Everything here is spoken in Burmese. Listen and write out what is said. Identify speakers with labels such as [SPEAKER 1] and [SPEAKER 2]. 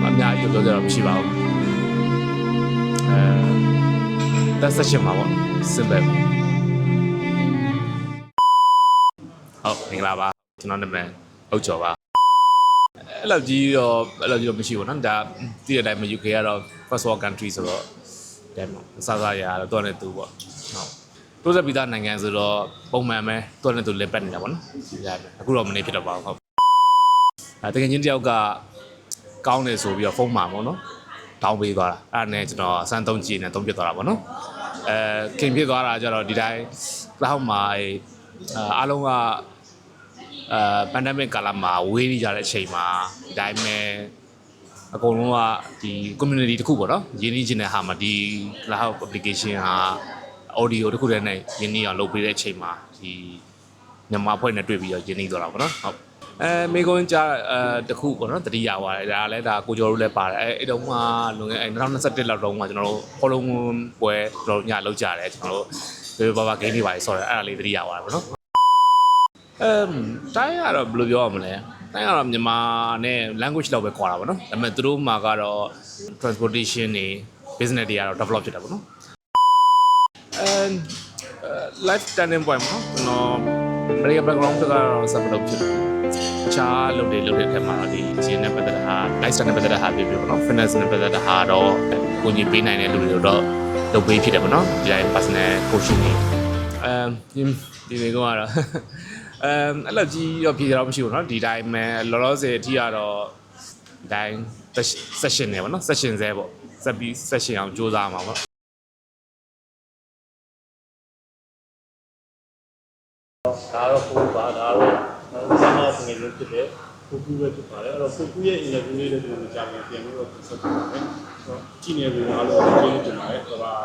[SPEAKER 1] အများကြီးပြောကြတော့မရှိပါဘူးတက်ဆက်ရှင်ပါပေါ့ simple ဟုတ်မင်္ဂလာပါကျွန်တော်နာမည်အုတ်ကျော်ပါအဲ့လိုကြီးတော့မရှိဘူးเนาะဒါတည့်တဲ့အတိုင်း UK ကတော့ first world country ဆိုတော့ဒါမှစားစားရတော့တော်နေသူပေါ့ဟုတ်တိုးဆက်ပြီးသားနိုင်ငံဆိုတော့ပုံမှန်ပဲတော်နေသူလက်ပတ်နေတာပေါ့နော်အခုတော့မနေဖြစ်တော့ပါဘူးဟုတ်တကယ်ချင်းတယောက်ကကောင်းတယ်ဆိုပြီးတော့ဖုန်းမှာပေါ့နော်တောင်းပေးသွားတာအဲ့ဒါနဲ့ကျွန်တော်စမ်းသုံးကြည့်နေသုံးပြသွားတာပေါ့နော်ခင်ဖြစ်သွားတာကြတော့ဒီတိုင်းလောက်မှာအားလုံးကpandemic ကာလမှာဝေးနေကြတဲ့အချိန်မှာဒီတိုင်းပဲအကုန်လုံးကဒီ community တခုပေါ့နော်ရင်းနှီးခြင်းတဲ့ဟာမှာဒီ cloud application ဟာ audio တခုတည်းနဲ့ရင်းနှီးအောင်လုပ်ပေးတဲ့အချိန်မှာဒီမြန်မာအဖွဲ့နဲ့တွေ့ပြီးတော့ရင်းနှီးသွားတာပေါ့နော်ဟုတ်မေကွန်းကြားတခုပေါ့နော်တတိယဝါတယ်ဒါလည်းဒါကိုကျော်တို့လည်းပါတယ်အဲ့တုန်းကလွန်ခဲ့2021လောက်တုန်းကကျွန်တော်တို့ဖော်လုံးပွဲကျွန်တော်တို့ညလောက်ကြတယ်ကျွန်တော်တို့ဘာဂိမ်းတွေပါတယ်ဆိုတော့အဲ့ဒါလေးတတိယဝါတယ်ပေါ့နော်တိုင်းကတော့ဘယ်လိုပြောရမလဲတိုင်းကတော့မြန်မာနဲ့ language လောက်ပဲကွာတာပေါ့နော်ဒါပေမဲ့သူတို့မှာကတော့ transportation တွေ business တွေကတော့ develop ဖြစ်တာပေါ့နော်life turning point ပေါ့နော် Maria background ကတော့ support ဖြစ်တယ်အခြားလုပ်တဲ့ခက်မှာဒီဂျင်းနဲ့ပတ်သက်တဲ့ဟာ lifestyle နဲ့ပတ်သက်တဲ့ဟာပြပြပေါ့နော် finance နဲ့ပတ်သက်တဲ့ဟာတော့ကိုကြီးပေးနိုင်တဲ့လူတွေတော့လုပ်ပေးဖြစ်တယ်ပေါ့နော်ဒီတိုင်း personal coaching တွေဒီနေ့ကတော့အဲ့လိုကြီးတော့ပြည်တော်မရှိဘူးเนาะဒီတိုင်းမှာလောလောဆယ်အထိကတော့ဒီတိုင်း session နေပေါ့နော် session ဆဲပေါ့ဆက်ပြီး session အောင်စူးစမ်းမှာပေါ့ဒါတော့ပို့ပါဒါတော့ဆက်မငယ်လို့ဖြစ်တယ်ပို့ပြီးပဲဖြစ်ပါတယ်အဲ့တော့ပို့ပြီးရဲ့ interview လေးတွေကြာပြီးပြန်ပြီးတော့ဆက်ပြပါမယ်ဆိုတော့ကြည့်နေပြီအားလုံးကြည့်နေကြပါတယ်ဒါ